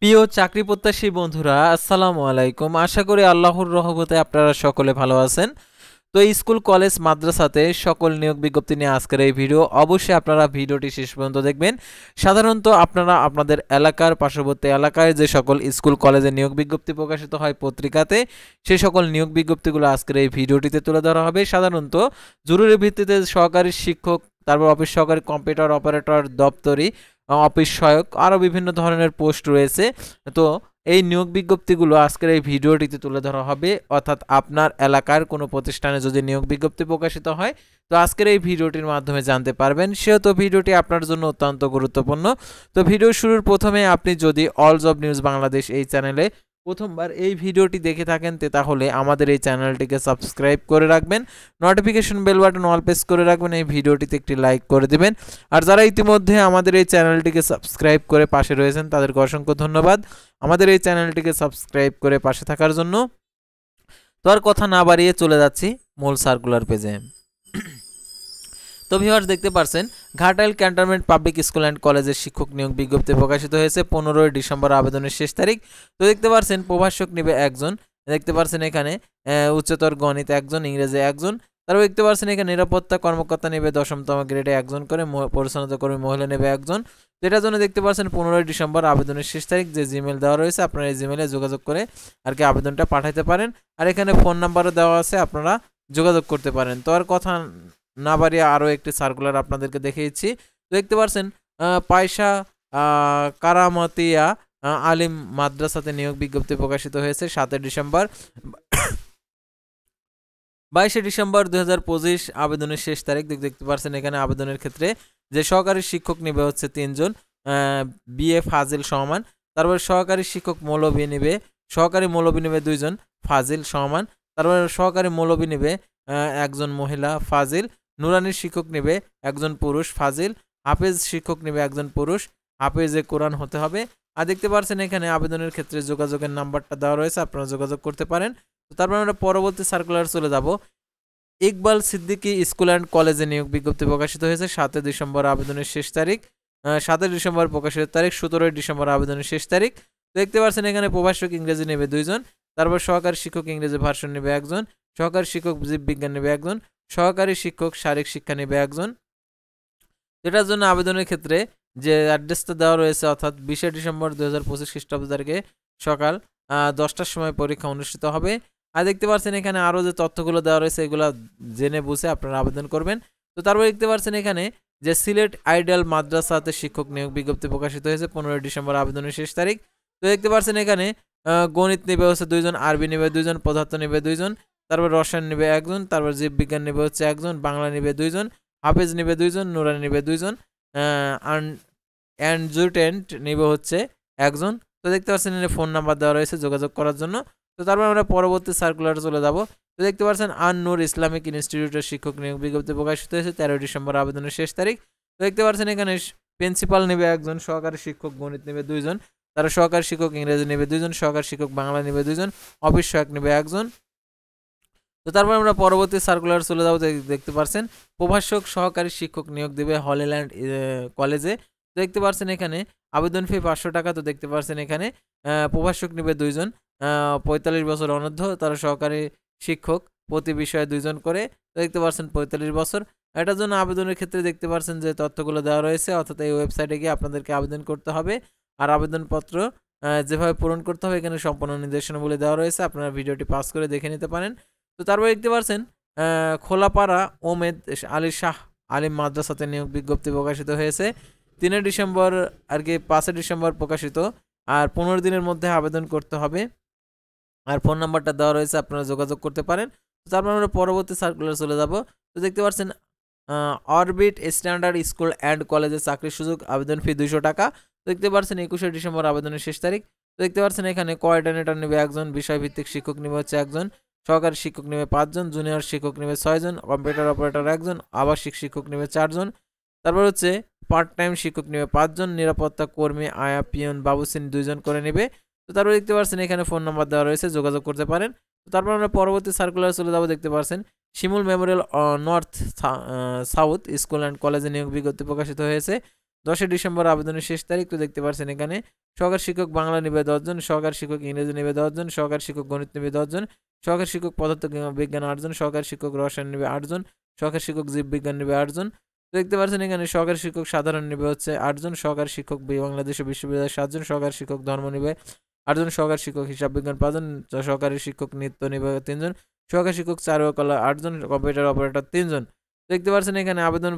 প্রিয় চাকরি প্রত্যাশী বন্ধুরা, আসসালামু আলাইকুম। আশা করি আল্লাহর রহমতে আপনারা সকলে ভালো আছেন। তো স্কুল কলেজ মাদ্রাসাতে সকল নিয়োগ বিজ্ঞপ্তি নিয়ে আজকের এই ভিডিও। অবশ্যই আপনারা ভিডিওটি শেষ পর্যন্ত দেখবেন। সাধারণত আপনারা আপনাদের এলাকার পার্শ্ববর্তী এলাকায় যে সকল স্কুল কলেজে নিয়োগ বিজ্ঞপ্তি প্রকাশিত হয় পত্রিকাতে, সেই সকল নিয়োগ বিজ্ঞপ্তিগুলো আজকের এই ভিডিওটিতে তুলে ধরা হবে। সাধারণত জরুরি ভিত্তিতে সহকারী শিক্ষক, তারপর অফিস সহকারী, কম্পিউটার অপারেটর, দপ্তরি অফিস সহায়ক, আরও বিভিন্ন ধরনের পোস্ট রয়েছে। তো এই নিয়োগ বিজ্ঞপ্তিগুলো আজকের এই ভিডিওটিতে তুলে ধরা হবে, অর্থাৎ আপনার এলাকার কোনো প্রতিষ্ঠানে যদি নিয়োগ বিজ্ঞপ্তি প্রকাশিত হয় তো আজকের এই ভিডিওটির মাধ্যমে জানতে পারবেন। সেহেতু ভিডিওটি আপনার জন্য অত্যন্ত গুরুত্বপূর্ণ। তো ভিডিও শুরুর প্রথমে আপনি যদি অল জব নিউজ বাংলাদেশ এই চ্যানেলে প্রথমবার এই ভিডিওটি দেখে থাকেন তাহলে আমাদের এই চ্যানেলটিকে সাবস্ক্রাইব করে রাখবেন, notification bell button all press করে রাখবেন, এই ভিডিওটিতে একটি লাইক করে দিবেন। আর যারা ইতিমধ্যে আমাদের এই চ্যানেলটিকে সাবস্ক্রাইব করে পাশে রয়েছেন তাদেরকে অসংখ্য ধন্যবাদ আমাদের এই চ্যানেলটিকে সাবস্ক্রাইব করে পাশে থাকার জন্য। তো আর কথা না বাড়িয়ে চলে যাচ্ছি মূল সার্কুলার পেজে। তো ভিউয়ার্স, দেখতে পারছেন Ghatail cantonment public school and কলেজের শিক্ষক নিয়োগ বিজ্ঞপ্তি প্রকাশিত হয়েছে 15 ডিসেম্বর আবেদনের শেষ তারিখ। তো দেখতে পারছেন প্রভাষক নেবে একজন, দেখতে পারছেন এখানে উচ্চতর গণিত একজন, ইংরেজি একজন, তারপর দেখতে পারছেন এখানে নিরাপত্তা কর্মকর্তা নেবে 10তম গ্রেডে একজন করে, পরিচ্ছন্নতা কর্মী মহিলা নেবে একজন। তো এটার জন্য দেখতে পাচ্ছেন 15 ডিসেম্বর আবেদনের শেষ তারিখ। যে জিমেল দেওয়া রয়েছে আপনারা এই জিমেলে যোগাযোগ করে আর কি আবেদনটা পাঠাতে পারেন। আর এখানে ফোন নাম্বারও দেওয়া আছে, আপনারা যোগাযোগ করতে পারেন। তো আর কথা না বাড়িয়ে আরও একটি সার্কুলার আপনাদেরকে দেখিয়েছি। তো দেখতে পাচ্ছেন পয়সা কারামতিয়া আলিম মাদ্রাসাতে নিয়োগ বিজ্ঞপ্তি প্রকাশিত হয়েছে 7 ডিসেম্বর। 22 ডিসেম্বর 2025 আবেদনের শেষ তারিখ। দেখতে পাচ্ছেন এখানে আবেদনের ক্ষেত্রে যে সহকারী শিক্ষক নেবে হচ্ছে 3 জন, বিএ ফাজিল সমান। তারপর সহকারী শিক্ষক মৌলবী নেবে, সহকারী মৌলবী নেবে 2 জন, ফাজিল সমান। তারপর সহকারী মৌলবী নেবে একজন মহিলা, ফাজিল। নুরানি শিক্ষক নেবে একজন পুরুষ, ফাজিল। হাফেজ শিক্ষক নেবে একজন পুরুষ, হাফেজে কোরআন হতে হবে। আর দেখতে পাচ্ছেন এখানে আবেদনের ক্ষেত্রে যোগাযোগের নাম্বারটা দেওয়া রয়েছে, আপনারা যোগাযোগ করতে পারেন। তো তারপর আমরা পরবর্তী সার্কুলার চলে যাব। ইকবাল সিদ্দিকী স্কুল অ্যান্ড কলেজে নিয়োগ বিজ্ঞপ্তি প্রকাশিত হয়েছে 7 ডিসেম্বর আবেদনের শেষ তারিখ। 7 ডিসেম্বর প্রকাশিত তারিখ, 17 ডিসেম্বর আবেদনের শেষ তারিখ। দেখতে পাচ্ছেন এখানে প্রভাষক ইংরেজি নেবে 2 জন, তারপর সহকারী শিক্ষক ইংরেজি ভার্সন নেবে একজন, সহকারী শিক্ষক জীববিজ্ঞান নেবে একজন, সহকারী শিক্ষক শারীরিক শিক্ষা নেবে একজন। এটার জন্য আবেদনের ক্ষেত্রে যে অ্যাড্রেসটা দেওয়া রয়েছে, অর্থাৎ 20 ডিসেম্বর 2025 খ্রিস্টাব্দ তারিখে সকাল 10টার সময় পরীক্ষা অনুষ্ঠিত হবে। আর দেখতে পাচ্ছেন এখানে আরও যে তথ্যগুলো দেওয়া রয়েছে এগুলো জেনে বুঝে আপনারা আবেদন করবেন। তো তারপর দেখতে পাচ্ছেন এখানে যে সিলেট আইডিয়াল মাদ্রাসাতে শিক্ষক নিয়োগ বিজ্ঞপ্তি প্রকাশিত হয়েছে 15 ডিসেম্বর আবেদনের শেষ তারিখ। তো দেখতে পাচ্ছেন এখানে গণিত নেবে হচ্ছে 2 জন, আরবি নেবে 2 জন, পদার্থ নেবে 2 জন, তারপর রসায়ন নেবে একজন, তারপর জীববিজ্ঞান নেবে হচ্ছে একজন, বাংলা নেবে 2 জন, হাফেজ নেবে 2 জন, নুরানি নেবে 2 জন, অ্যাডজুটেন্ট নেবে হচ্ছে একজন। তো দেখতে পাচ্ছেন এখানে ফোন নাম্বার দেওয়া রয়েছে যোগাযোগ করার জন্য। তো তারপর আমরা পরবর্তী সার্কুলারে চলে যাব। তো দেখতে পাচ্ছেন আন-নূর ইসলামিক ইনস্টিটিউটের শিক্ষক নিয়োগ বিজ্ঞপ্তি প্রকাশিত হয়েছে 13 ডিসেম্বর আবেদনের শেষ তারিখ। তো দেখতে পাচ্ছেন এখানে প্রিন্সিপাল নেবে একজন, সহকারী শিক্ষক গণিত নেবে 2 জন, তারা সহকারী শিক্ষক ইংরেজি নেবে 2 জন, সহকারী শিক্ষক বাংলা নেবে 2 জন, অফিস সহায়ক নেবে একজন। তো তারপর আমরা পরবর্তী সার্কুলার চলে যাবো। দেখতে পাচ্ছেন প্রভাষক সহকারী শিক্ষক নিয়োগ দেবে হলিল্যান্ড কলেজে। দেখতে পাচ্ছেন এখানে আবেদন ফি 500 টাকা। তো দেখতে পাচ্ছেন এখানে প্রভাষক নেবে 2 জন, 45 বছর অনূর্ধ্ব, তারা সহকারী শিক্ষক প্রতি বিষয়ে 2 জন করে। তো দেখতে পাচ্ছেন 45 বছর। এটার জন্য আবেদনের ক্ষেত্রে দেখতে পাচ্ছেন যে তথ্যগুলো দেওয়া রয়েছে, অর্থাৎ এই ওয়েবসাইটে গিয়ে আপনাদেরকে আবেদন করতে হবে। আর আবেদনপত্র যেভাবে পূরণ করতে হবে এখানে সম্পূর্ণ নির্দেশনাবলী দেওয়া রয়েছে, আপনারা ভিডিওটি পাস করে দেখে নিতে পারেন। তো তারপর দেখতে পাচ্ছেন খোলাপাড়া ওমেদ আলী শাহ আলিম মাদ্রাসাতে নিয়োগ বিজ্ঞপ্তি প্রকাশিত হয়েছে 3 ডিসেম্বর আর কি 5 ডিসেম্বর প্রকাশিত। আর 15 দিনের মধ্যে আবেদন করতে হবে। আর ফোন নাম্বারটা দেওয়া রয়েছে, আপনারা যোগাযোগ করতে পারেন। তো তারপর আমরা পরবর্তী সার্কুলার চলে যাব। তো দেখতে পাচ্ছেন অরবিট স্ট্যান্ডার্ড স্কুল অ্যান্ড কলেজে চাকরির সুযোগ, আবেদন ফি 200 টাকা। তো দেখতে পাচ্ছেন 21 ডিসেম্বর আবেদনের শেষ তারিখ। তো দেখতে পাচ্ছেন এখানে কোঅর্ডিনেটর নেবে একজন, বিষয়ভিত্তিক শিক্ষক নেবে হচ্ছে একজন, সহকারী শিক্ষক নেবে 5 জন, জুনিয়র শিক্ষক নেবে 6 জন, কম্পিউটার অপারেটর একজন, আবাসিক শিক্ষক নেবে 4 জন, তারপর হচ্ছে পার্ট টাইম শিক্ষক নেবে 5 জন, নিরাপত্তা কর্মী আয়া পিয়ন বাবুসিন 2 জন করে নেবে। তো তারপর দেখতে পাচ্ছেন এখানে ফোন নাম্বার দেওয়া রয়েছে, যোগাযোগ করতে পারেন। তো তারপর আমরা পরবর্তী সার্কুলার চলে যাব। দেখতে পাচ্ছেন Shimul memorial north south school and কলেজে নিয়োগ বিজ্ঞপ্তি প্রকাশিত হয়েছে 10 ডিসেম্বর আবেদনের শেষ তারিখ। তো দেখতে পাচ্ছেন এখানে সহকারী শিক্ষক বাংলা নেবে 10 জন, সহকারী শিক্ষক ইংরেজি নেবে 10 জন, সহকারী শিক্ষক গণিত নেবে 10 জন, সহকারী শিক্ষক পদার্থ বিজ্ঞান 8 জন, সহকারী শিক্ষক রসায়ন নেবে 8 জন, সহকারী শিক্ষক জীববিজ্ঞান নেবে 8 জন। তো দেখতে পাচ্ছেন এখানে সহকারী শিক্ষক সাধারণ নেবে হচ্ছে 8 জন, সহকারী শিক্ষক বাংলাদেশ বিশ্ববিদ্যালয় 7 জন, সহকারী শিক্ষক ধর্ম নেবে 8 জন, সহকারী শিক্ষক হিসাব বিজ্ঞান 5 জন, সহকারী শিক্ষক নৃত্য নেবে 3 জন, সহকারী শিক্ষক চারুকলা 8 জন, কম্পিউটার অপারেটর 3 জন। দেখতে পাচ্ছেন এখানে আবেদন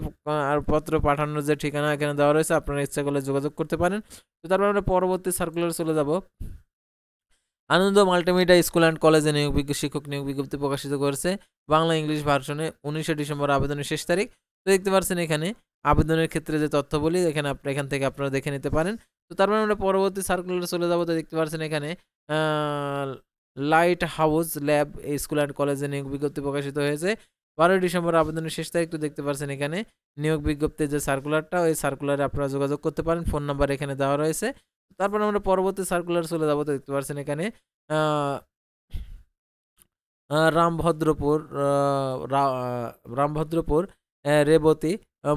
আর পত্র পাঠানোর যে ঠিকানা এখানে দেওয়া রয়েছে, আপনারা ইচ্ছা করলে যোগাযোগ করতে পারেন। তো তারপর আমরা পরবর্তী সার্কুলার চলে যাব। আনন্দ মাল্টিমিডিয়া স্কুল অ্যান্ড কলেজে শিক্ষক নিয়োগ বিজ্ঞপ্তি প্রকাশিত করেছে বাংলা ইংলিশ ভার্সনে 19 ডিসেম্বর আবেদনের শেষ তারিখ। তো দেখতে পাচ্ছেন এখানে আবেদনের ক্ষেত্রে যে তথ্য বলি এখান থেকে আপনারা দেখে নিতে পারেন। তো তারপর আমরা পরবর্তী সার্কুলারে চলে যাব। তো দেখতে পাচ্ছেন এখানে light house lab school and কলেজে নিয়োগ বিজ্ঞপ্তি প্রকাশিত হয়েছে 12 ডিসেম্বর আবেদনের শেষ তারিখ। তো দেখতে পাচ্ছেন এখানে নিয়োগ বিজ্ঞপ্তির যে সার্কুলারটা ওই সার্কুলারে আপনারা যোগাযোগ করতে পারেন, ফোন নাম্বার এখানে দেওয়া রয়েছে। তারপর আমরা পরবর্তী সার্কুলার চলে যাব। তো দেখতে পাচ্ছেন এখানে রামভদ্রপুর রেবতী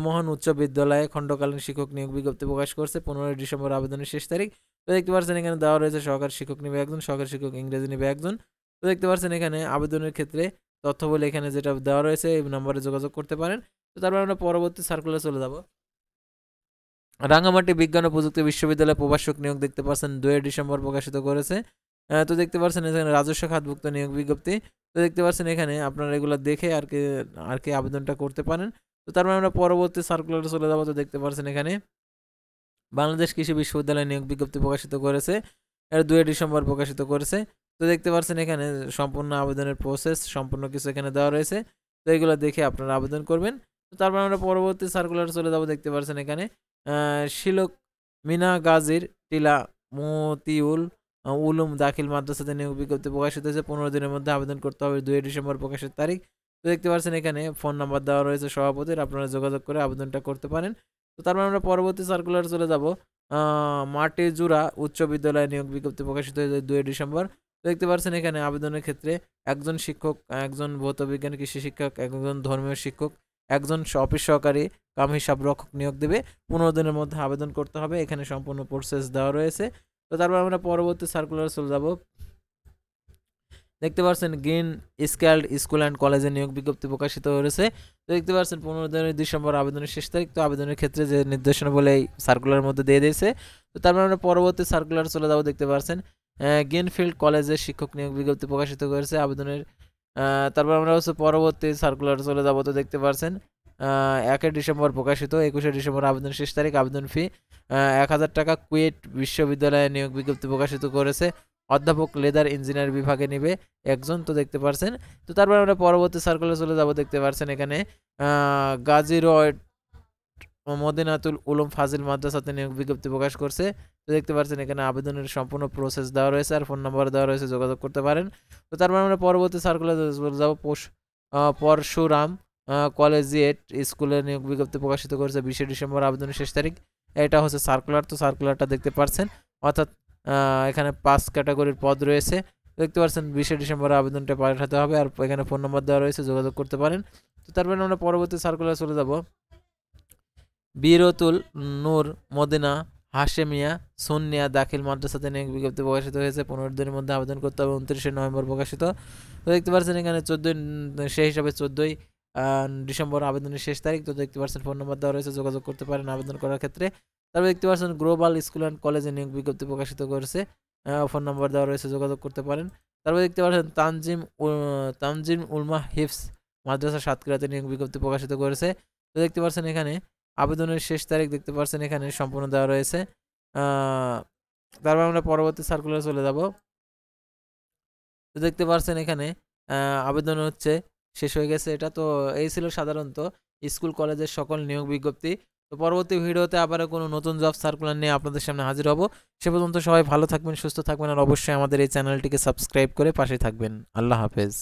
মোহন উচ্চ বিদ্যালয়ে খণ্ডকালীন শিক্ষক নিয়োগ বিজ্ঞপ্তি প্রকাশ করছে 15 ডিসেম্বর আবেদনের শেষ তারিখ। তো দেখতে পাচ্ছেন এখানে দেওয়া রয়েছে সহকারী শিক্ষক নেবে 1 জন, সহকারী শিক্ষক ইংরেজি নেবে 1 জন। তো দেখতে পাচ্ছেন এখানে আবেদনের ক্ষেত্রে তথ্য বলে এখানে যেটা দেওয়া রয়েছে এই নম্বরে যোগাযোগ করতে পারেন। তো তারপর আমরা পরবর্তী সার্কুলারে চলে যাব। রাঙামাটি বিজ্ঞান ও প্রযুক্তি বিশ্ববিদ্যালয়ে প্রভাষক নিয়োগ দেখতে পাচ্ছেন 2 ডিসেম্বর প্রকাশিত করেছে। তো দেখতে পাচ্ছেন এখানে রাজস্ব খাতভুক্ত নিয়োগ বিজ্ঞপ্তি। তো দেখতে পাচ্ছেন এখানে আপনারা এগুলো দেখে আর কি আবেদনটা করতে পারেন। তো তারপর আমরা পরবর্তী সার্কুলারে চলে যাব। তো দেখতে পাচ্ছেন এখানে বাংলাদেশ কৃষি বিশ্ববিদ্যালয় নিয়োগ বিজ্ঞপ্তি প্রকাশিত করেছে, 2 ডিসেম্বর প্রকাশিত করেছে। তো দেখতে পাচ্ছেন এখানে সম্পূর্ণ আবেদনের প্রসেস সম্পূর্ণ কিছু এখানে দেওয়া রয়েছে। তো এগুলো দেখে আপনারা আবেদন করবেন। তো তারপর আমরা পরবর্তী সার্কুলারে চলে যাব। দেখতে পাচ্ছেন এখানে শিলক মিনা গাজীর টিলা মতিউল উলুম দাখিল মাদ্রাসাতে নিয়োগ বিজ্ঞপ্তি প্রকাশিত হয়েছে 15 দিনের মধ্যে আবেদন করতে হবে 2 ডিসেম্বর প্রকাশের তারিখ। তো দেখতে পাচ্ছেন এখানে ফোন নাম্বার দেওয়া রয়েছে সভাপতির, আপনারা যোগাযোগ করে আবেদনটা করতে পারেন। তো তারপর আমরা পরবর্তী সার্কুলারে চলে যাব। মাটিজুরা উচ্চ বিদ্যালয়ে নিয়োগ বিজ্ঞপ্তি প্রকাশিত হয়েছে 2 ডিসেম্বর। তো দেখতে পাচ্ছেন এখানে আবেদনের ক্ষেত্রে একজন শিক্ষক, একজন ভৌত বিজ্ঞান কৃষি শিক্ষক, একজন ধর্মীয় শিক্ষক, একজন অফিস সহকারী কাম হিসাব রক্ষক নিয়োগ দেবে 15 দিনের মধ্যে আবেদন করতে হবে। এখানে সম্পূর্ণ প্রসেস দেওয়া রয়েছে। তো তারপর আমরা পরবর্তী সার্কুলারে চলে যাব। দেখতে পাচ্ছেন গ্রিন স্কেলড স্কুল অ্যান্ড কলেজে নিয়োগ বিজ্ঞপ্তি প্রকাশিত হয়েছে। তো দেখতে পাচ্ছেন 15 ডিসেম্বর আবেদনের শেষ তারিখ। তো আবেদনের ক্ষেত্রে যে নির্দেশনা বলে এই সার্কুলারের মধ্যে দিয়ে দিয়েছে। তো তারপর আমরা পরবর্তী সার্কুলারে চলে যাব। দেখতে পাচ্ছেন গ্রিনফিল্ড কলেজে শিক্ষক নিয়োগ বিজ্ঞপ্তি প্রকাশিত করেছে আবেদনের। তারপর আমরা হচ্ছে পরবর্তী সার্কুলারে চলে যাব। তো দেখতে পাচ্ছেন 1 ডিসেম্বর প্রকাশিত, 21 ডিসেম্বর আবেদন শেষ তারিখ। আবেদন ফি 1000 টাকা। কুয়েট বিশ্ববিদ্যালয়ে নিয়োগ বিজ্ঞপ্তি প্রকাশিত করেছে অধ্যাপক লেদার ইঞ্জিনিয়ার বিভাগে নেবে 1 জন। তো দেখতে পাচ্ছেন। তো তারপর আমরা পরবর্তী সার্কুলারে চলে যাব। দেখতে পাচ্ছেন এখানে গাজী রোড মদিনাতুল উলুম ফাজিল মাদ্রাসাতে নিয়োগ বিজ্ঞপ্তি প্রকাশ করছে। তো দেখতে পাচ্ছেন এখানে আবেদনের সম্পূর্ণ প্রসেস দেওয়া রয়েছে আর ফোন নাম্বার দেওয়া রয়েছে, যোগাযোগ করতে পারেন। তো তারপর আমরা পরবর্তী সার্কুলারে চলে যাব। পরশুরাম কলেজিয়েট স্কুলের নিয়োগ বিজ্ঞপ্তি প্রকাশিত করেছে 20 ডিসেম্বর আবেদনের শেষ তারিখ। এটা হচ্ছে সার্কুলার। তো সার্কুলারটা দেখতে পাচ্ছেন, অর্থাৎ এখানে 5 ক্যাটাগরির পদ রয়েছে। দেখতে পাচ্ছেন 20 ডিসেম্বর আবেদনটা পাঠাতে হবে আর এখানে ফোন নাম্বার দেওয়া রয়েছে, যোগাযোগ করতে পারেন। তো তারপরে আমরা পরবর্তী সার্কুলারে চলে যাব। বিরতুল নূর মদিনা হাশেমিয়া সুন্নিয়া দাখিল মাদ্রাসাতে নিয়োগ বিজ্ঞপ্তি প্রকাশিত হয়েছে 15 দিনের মধ্যে আবেদন করতে হবে 29 নভেম্বর প্রকাশিত। তো দেখতে পাচ্ছেন এখানে 14 সেই হিসাবে 14 ডিসেম্বর আবেদনের শেষ তারিখ। তো দেখতে পাচ্ছেন ফোন নাম্বার দেওয়া রয়েছে, যোগাযোগ করতে পারেন আবেদন করার ক্ষেত্রে। তারপর দেখতে পাচ্ছেন গ্লোবাল স্কুল অ্যান্ড কলেজে নিয়োগ বিজ্ঞপ্তি প্রকাশিত করেছে, ফোন নাম্বার দেওয়া রয়েছে, যোগাযোগ করতে পারেন। তারপর দেখতে পাচ্ছেন তানজিম উলমা হিফস মাদ্রাসা সাতক্ষীরাতে নিয়োগ বিজ্ঞপ্তি প্রকাশিত করেছে। তো দেখতে পাচ্ছেন এখানে আবেদনের শেষ তারিখ দেখতে পাচ্ছেন এখানে সম্পূর্ণ দেওয়া রয়েছে। তারপর আমরা পরবর্তী সার্কুলারে চলে যাব। তো দেখতে পাচ্ছেন এখানে আবেদন হচ্ছে শেষ হয়ে গেছে এটা। তো এই ছিল সাধারণত স্কুল কলেজের সকল নিয়োগ বিজ্ঞপ্তি। তো পরবর্তী ভিডিওতে আবার কোনো নতুন জব সার্কুলার নিয়ে আপনাদের সামনে হাজির হব। সে পর্যন্ত সবাই ভালো থাকবেন, সুস্থ থাকবেন আর অবশ্যই আমাদের এই চ্যানেলটিকে সাবস্ক্রাইব করে পাশে থাকবেন। আল্লাহ হাফেজ।